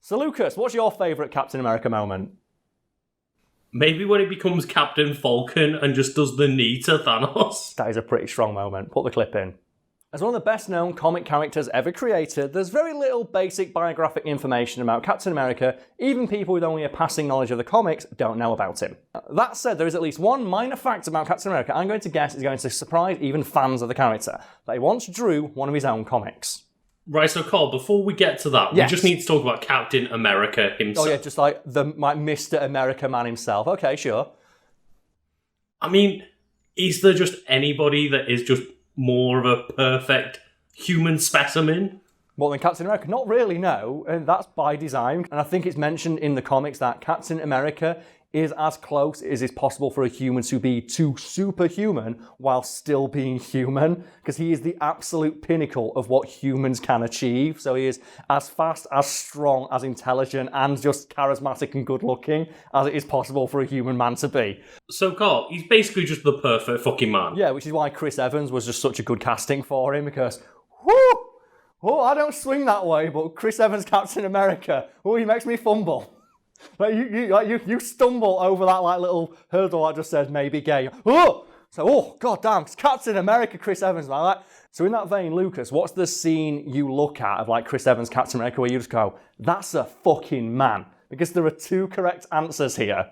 So, Lucas, what's your favourite Captain America moment? Maybe when he becomes Captain Falcon and just does the knee to Thanos. That is a pretty strong moment. Put the clip in. As one of the best-known comic characters ever created, there's very little basic biographic information about Captain America. Even people with only a passing knowledge of the comics don't know about him. That said, there is at least one minor fact about Captain America I'm going to guess is going to surprise even fans of the character, that he once drew one of his own comics. Right, so Karl, before we get to that, Yes. we just need to talk about Captain America himself. Oh yeah, just like the Mr. America man himself. Okay, sure. I mean, is there just anybody that is just more of a perfect human specimen? Well, then Captain America, not really, no, and that's by design. And I think it's mentioned in the comics that Captain America is as close as is possible for a human to be to superhuman while still being human, because he is the absolute pinnacle of what humans can achieve. So he is as fast, as strong, as intelligent, and just charismatic and good-looking as it is possible for a human man to be. So, Karl, he's basically just the perfect fucking man. Yeah, which is why Chris Evans was just such a good casting for him, because, whoo! Oh, I don't swing that way, but Chris Evans, Captain America, oh, he makes me fumble. Like you stumble over that like little hurdle I just said maybe gay. Oh, so god damn, it's Captain America, Chris Evans, like that. So in that vein, Lucas, what's the scene you look at of like Chris Evans, Captain America, where you just go, that's a fucking man? Because there are two correct answers here.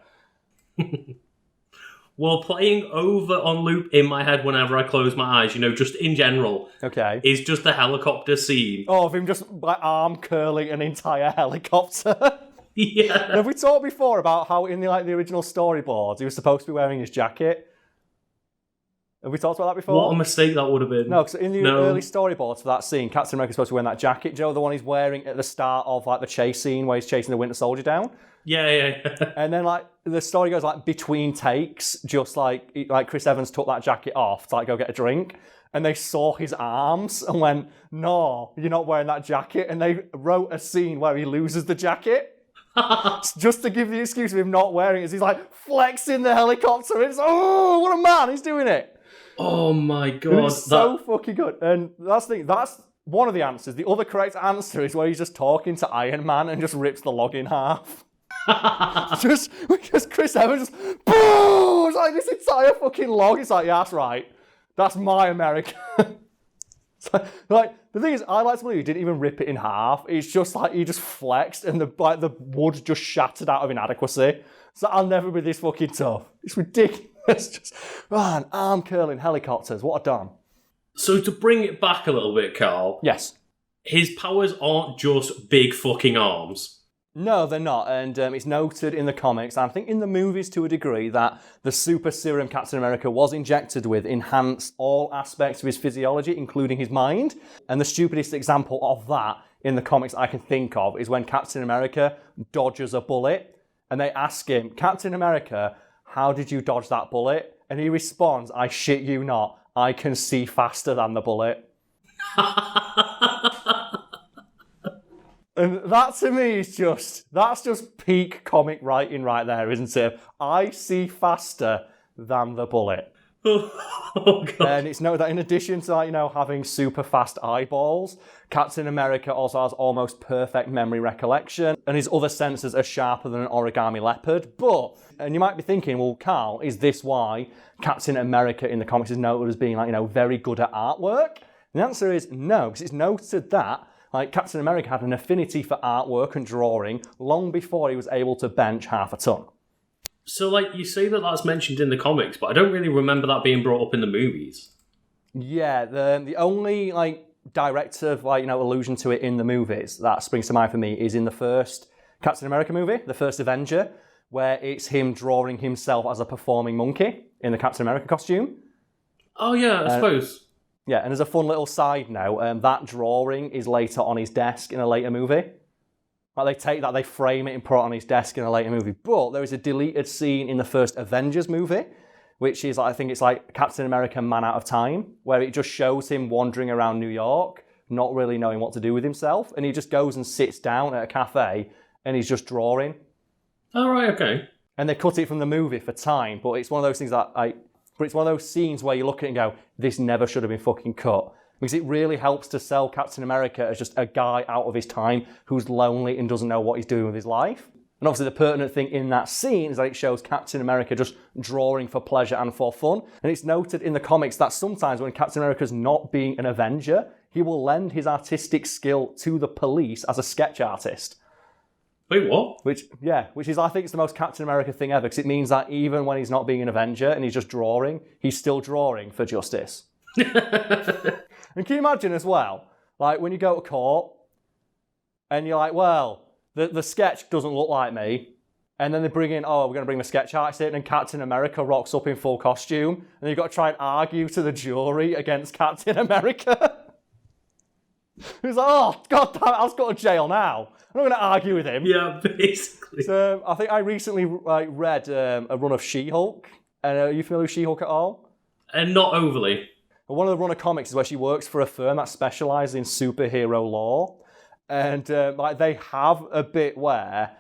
Well, playing over on loop in my head whenever I close my eyes, just in general, Okay. is just the helicopter scene. Oh, of him just like arm curling an entire helicopter. Yeah. Have we talked before about how in the original storyboards he was supposed to be wearing his jacket? Have we talked about that before? What a mistake that would have been. No, because in the early storyboards for that scene, Captain America's supposed to be wearing that jacket, Joe, the one he's wearing at the start of like the chase scene where he's chasing the Winter Soldier down. Yeah. And then like the story goes like between takes, just like Chris Evans took that jacket off to like go get a drink, and they saw his arms and went, "No, you're not wearing that jacket," and they wrote a scene where he loses the jacket. Just to give the excuse of him not wearing it, as he's like flexing the helicopter. It's what a man! He's doing it. Oh my god, it's so fucking good. And that's the thing. That's one of the answers. The other correct answer is where he's just talking to Iron Man and just rips the log in half. just because Chris Evans just boom! It's like this entire fucking log. It's like, yeah, that's right. That's my America. Like the thing is, I like to believe he didn't even rip it in half. It's just like he just flexed and the wood just shattered out of inadequacy. So I'll never be this fucking tough. It's ridiculous. Just man, arm curling helicopters. What a don. So to bring it back a little bit, Karl. Yes. His powers aren't just big fucking arms. No, they're not, and it's noted in the comics, and I think in the movies to a degree, that the super serum Captain America was injected with enhanced all aspects of his physiology, including his mind. And the stupidest example of that in the comics I can think of is when Captain America dodges a bullet, and they ask him, Captain America, how did you dodge that bullet? And he responds, I shit you not, I can see faster than the bullet. And that to me is that's just peak comic writing right there, isn't it? I see faster than the bullet. Oh god. And it's noted that in addition to having super fast eyeballs, Captain America also has almost perfect memory recollection, and his other senses are sharper than an origami leopard. And you might be thinking, well, Karl, is this why Captain America in the comics is noted as being very good at artwork? And the answer is no, because it's noted that Captain America had an affinity for artwork and drawing long before he was able to bench half a ton. So, you say that that's mentioned in the comics, but I don't really remember that being brought up in the movies. Yeah, the only, direct of, allusion to it in the movies that springs to mind for me is in the first Captain America movie, the first Avenger, where it's him drawing himself as a performing monkey in the Captain America costume. Oh, yeah, I suppose. Yeah, and as a fun little side note, that drawing is later on his desk in a later movie. They take that, they frame it and put it on his desk in a later movie. But there is a deleted scene in the first Avengers movie, which is, I think it's like Captain America Man Out of Time, where it just shows him wandering around New York, not really knowing what to do with himself. And he just goes and sits down at a cafe and he's just drawing. Oh, right, okay. And they cut it from the movie for time, but it's one of those things that but it's one of those scenes where you look at it and go, this never should have been fucking cut. because it really helps to sell Captain America as just a guy out of his time who's lonely and doesn't know what he's doing with his life. And obviously the pertinent thing in that scene is that it shows Captain America just drawing for pleasure and for fun. And it's noted in the comics that sometimes when Captain America's not being an Avenger, he will lend his artistic skill to the police as a sketch artist. Wait, what? Which is, I think, it's the most Captain America thing ever, because it means that even when he's not being an Avenger and he's just drawing, he's still drawing for justice. And can you imagine as well, like when you go to court and you're like, well, the sketch doesn't look like me, and then they bring in, we're going to bring the sketch artist in, and Captain America rocks up in full costume, and then you've got to try and argue to the jury against Captain America. He's like, oh, God damn it, I'll just go to jail now. I'm not going to argue with him. Yeah, basically. So, I think I recently read a run of She-Hulk. And are you familiar with She-Hulk at all? And not overly. One of the run of comics is where she works for a firm that specialises in superhero law. And they have a bit where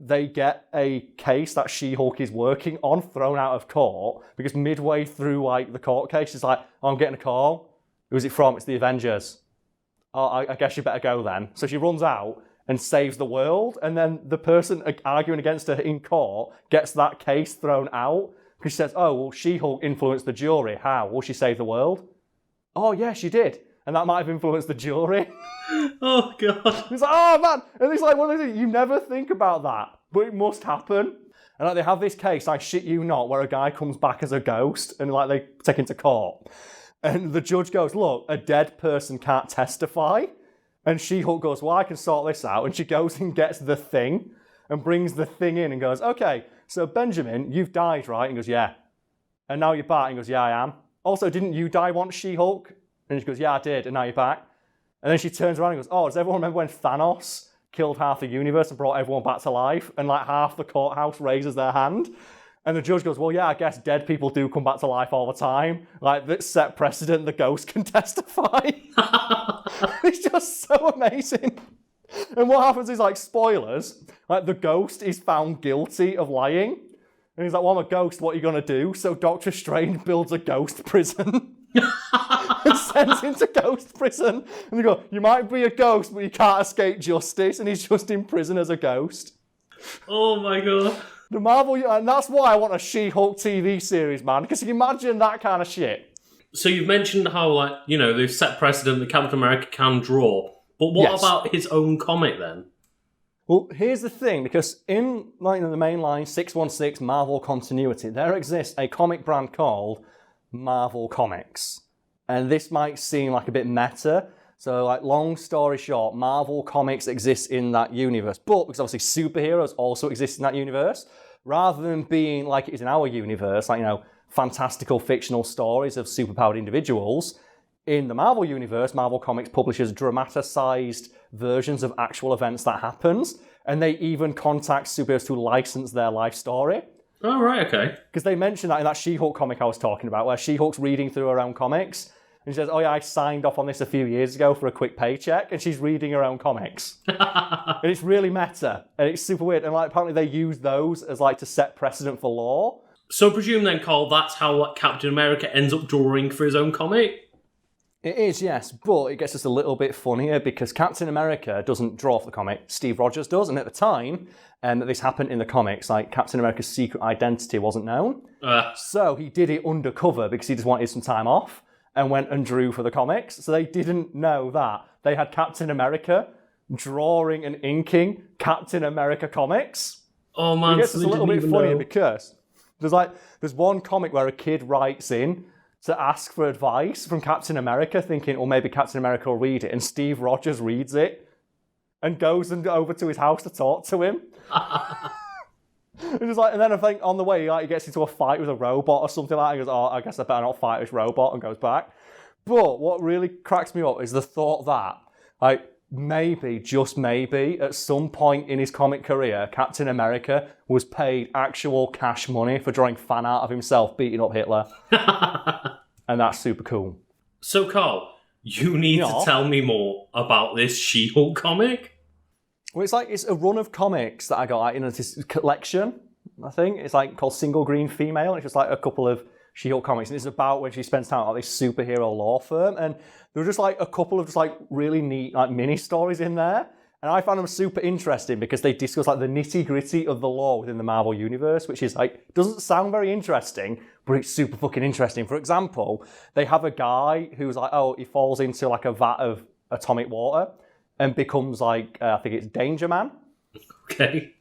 they get a case that She-Hulk is working on thrown out of court because midway through the court case, she's like, I'm getting a call. Who's it from? It's the Avengers. Oh, I guess you better go then. So she runs out and saves the world, and then the person arguing against her in court gets that case thrown out because she says, oh, well, She-Hulk influenced the jury. How? Will she save the world? Oh, yeah, she did. And that might have influenced the jury. Oh, God. It's like, oh, man. And it's like, well, you never think about that, but it must happen. And they have this case, I shit you not, where a guy comes back as a ghost, and they take him to court. And the judge goes, look, a dead person can't testify. And She-Hulk goes, well, I can sort this out. And she goes and gets the thing and brings the thing in and goes, okay, so Benjamin, you've died, right? And he goes, yeah. And now you're back. And he goes, yeah, I am. Also, didn't you die once, She-Hulk? And she goes, yeah, I did. And now you're back. And then she turns around and goes, oh, does everyone remember when Thanos killed half the universe and brought everyone back to life? And half the courthouse raises their hand. And the judge goes, well, yeah, I guess dead people do come back to life all the time. That set precedent, the ghost can testify. It's just so amazing. And what happens is, spoilers, the ghost is found guilty of lying. And he's like, well, I'm a ghost, what are you going to do? So Doctor Strange builds a ghost prison. And sends him to ghost prison. And they go, you might be a ghost, but you can't escape justice. And he's just in prison as a ghost. Oh, my God. The Marvel, and that's why I want a She-Hulk TV series, man, because you can imagine that kind of shit. So you've mentioned how, they've set precedent that Captain America can draw, but what about his own comic then? Well, here's the thing, because in the mainline 616 Marvel continuity, there exists a comic brand called Marvel Comics. And this might seem like a bit meta. So, long story short, Marvel Comics exists in that universe. But, because obviously superheroes also exist in that universe, rather than being like it is in our universe, fantastical fictional stories of superpowered individuals, in the Marvel universe, Marvel Comics publishes dramaticized versions of actual events that happened, and they even contact superheroes to license their life story. Oh, right, okay. Because they mentioned that in that She-Hulk comic I was talking about, where She-Hulk's reading through her own comics, and she says, oh yeah, I signed off on this a few years ago for a quick paycheck, and she's reading her own comics. And it's really meta, and it's super weird, and apparently they use those as to set precedent for law. So presume then, Karl, that's how Captain America ends up drawing for his own comic? It is, yes, but it gets just a little bit funnier because Captain America doesn't draw for the comic, Steve Rogers does, and at the time that this happened in the comics, Captain America's secret identity wasn't known. So he did it undercover because he just wanted some time off and went and drew for the comics. So they didn't know that. They had Captain America drawing and inking Captain America comics. Oh man, it gets just a little bit funnier because there's one comic where a kid writes in to ask for advice from Captain America, thinking, well, maybe Captain America will read it, and Steve Rogers reads it and goes over to his house to talk to him. And then I think on the way, he gets into a fight with a robot or something like that. He goes, oh, I guess I better not fight this robot, and goes back. But what really cracks me up is the thought that, maybe, just maybe, at some point in his comic career, Captain America was paid actual cash money for drawing fan art of himself beating up Hitler. And that's super cool. So, Karl, you need to tell me more about this She-Hulk comic. Well, it's a run of comics that I got in this collection, I think. It's called Single Green Female. It's just a couple of She-Hulk comics, and it's about when she spends time at this superhero law firm, and there were just like a couple of just like really neat like mini stories in there, and I found them super interesting because they discuss like the nitty-gritty of the law within the Marvel universe, which is like doesn't sound very interesting, but it's super fucking interesting. For example, they have a guy who's like, he falls into like a vat of atomic water and becomes like I think it's Danger Man. Okay.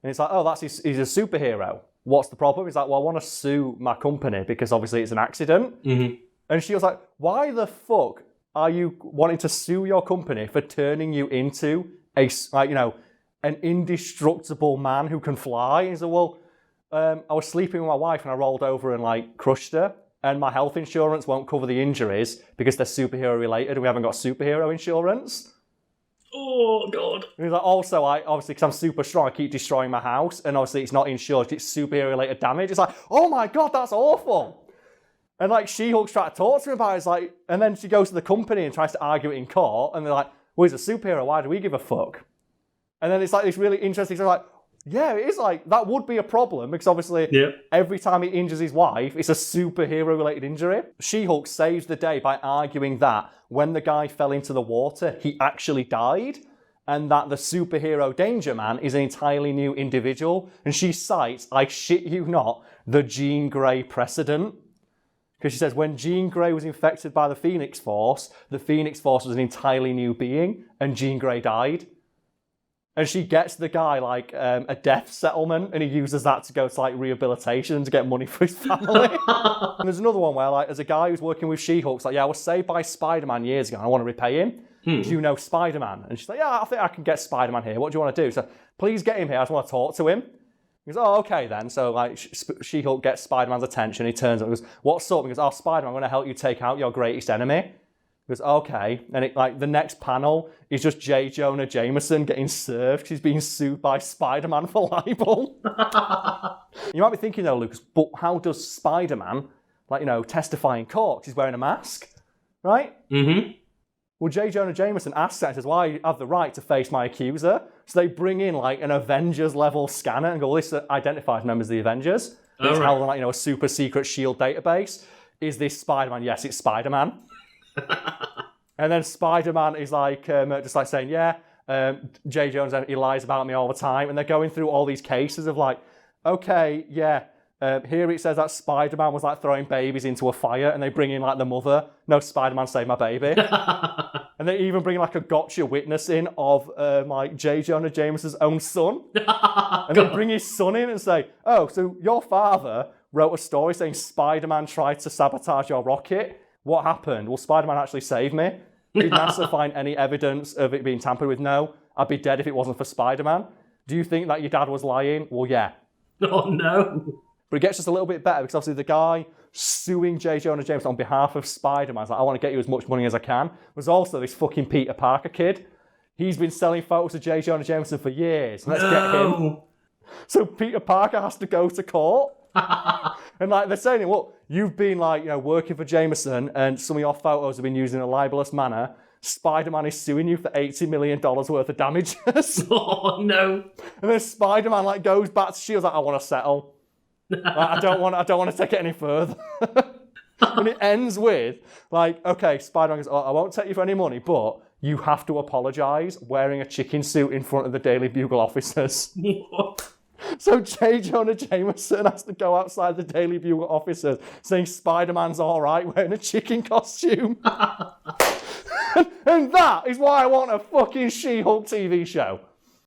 And it's like, he's a superhero. What's the problem? He's like, well, I want to sue my company because obviously it's an accident. Mm-hmm. And she was like, why the fuck are you wanting to sue your company for turning you into an indestructible man who can fly? And he's like, well, I was sleeping with my wife and I rolled over and like crushed her. And my health insurance won't cover the injuries because they're superhero related and we haven't got superhero insurance. Oh, God. And he's like, also, obviously, because I'm super strong, I keep destroying my house, and obviously it's not insured, it's superhero-related damage. It's like, oh my God, that's awful. And like, She-Hulk's trying to talk to him about it, it's like, and then she goes to the company and tries to argue it in court, and they're like, well, he's a superhero, why do we give a fuck? And then it's like this really interesting, so like, yeah, it is like, that would be a problem, because obviously, every time he injures his wife, it's a superhero-related injury. She-Hulk saves the day by arguing that when the guy fell into the water, he actually died, and that the superhero Danger Man is an entirely new individual. And she cites, I shit you not, the Jean Grey precedent. Because she says, when Jean Grey was infected by the Phoenix Force was an entirely new being, and Jean Grey died. And she gets the guy like a death settlement, and he uses that to go to like rehabilitation to get money for his family. And there's another one where like there's a guy who's working with She-Hulk. It's like, I was saved by Spider-Man years ago. And I want to repay him. Do you know Spider-Man? And she's like, I think I can get Spider-Man here. What do you want to do? So please get him here. I just want to talk to him. He goes, okay then. So like She-Hulk gets Spider-Man's attention. He turns up and goes, what's up? He goes, Spider-Man, I'm going to help you take out your greatest enemy. He goes, okay. And the next panel is just J. Jonah Jameson getting served because he's being sued by Spider-Man for libel. You might be thinking though, Lucas, but how does Spider-Man, testify in court? 'Cause he's wearing a mask, right? Mm-hmm. Well, J. Jonah Jameson asks that and says, well, I have the right to face my accuser. So they bring in like an Avengers level scanner and go, well, this identifies members of the Avengers. It's held on a super secret S.H.I.E.L.D. database. Is this Spider-Man? Yes, it's Spider-Man. And then Spider-Man is like, just like saying, J. Jones, he lies about me all the time. And they're going through all these cases of like, okay, here it says that Spider-Man was like throwing babies into a fire, and they bring in like the mother. No, Spider-Man saved my baby. And they even bring like a gotcha witness in of like J. Jonah Jameson's own son. And they bring his son in and say, so your father wrote a story saying Spider-Man tried to sabotage your rocket. What happened? Well, Spider-Man actually saved me. Did NASA find any evidence of it being tampered with? No. I'd be dead if it wasn't for Spider-Man. Do you think that your dad was lying? Well, yeah. Oh, no. But it gets just a little bit better because obviously the guy suing J. Jonah Jameson on behalf of Spider-Man, like, I want to get you as much money as I can, was also this fucking Peter Parker kid. He's been selling photos of J. Jonah Jameson for years. Let's get him. So Peter Parker has to go to court. And like they're saying, well, you've been working for Jameson and some of your photos have been used in a libelous manner. Spider-Man is suing you for $80 million worth of damages. Oh no. And then Spider-Man goes back to S.H.I.E.L.D. like, I want to settle. I don't want to take it any further. And it ends with okay, Spider-Man goes, I won't take you for any money, but you have to apologise wearing a chicken suit in front of the Daily Bugle officers. What? So J. Jonah Jameson has to go outside the Daily Bugle officers saying Spider-Man's all right wearing a chicken costume. And that is why I want a fucking She-Hulk TV show.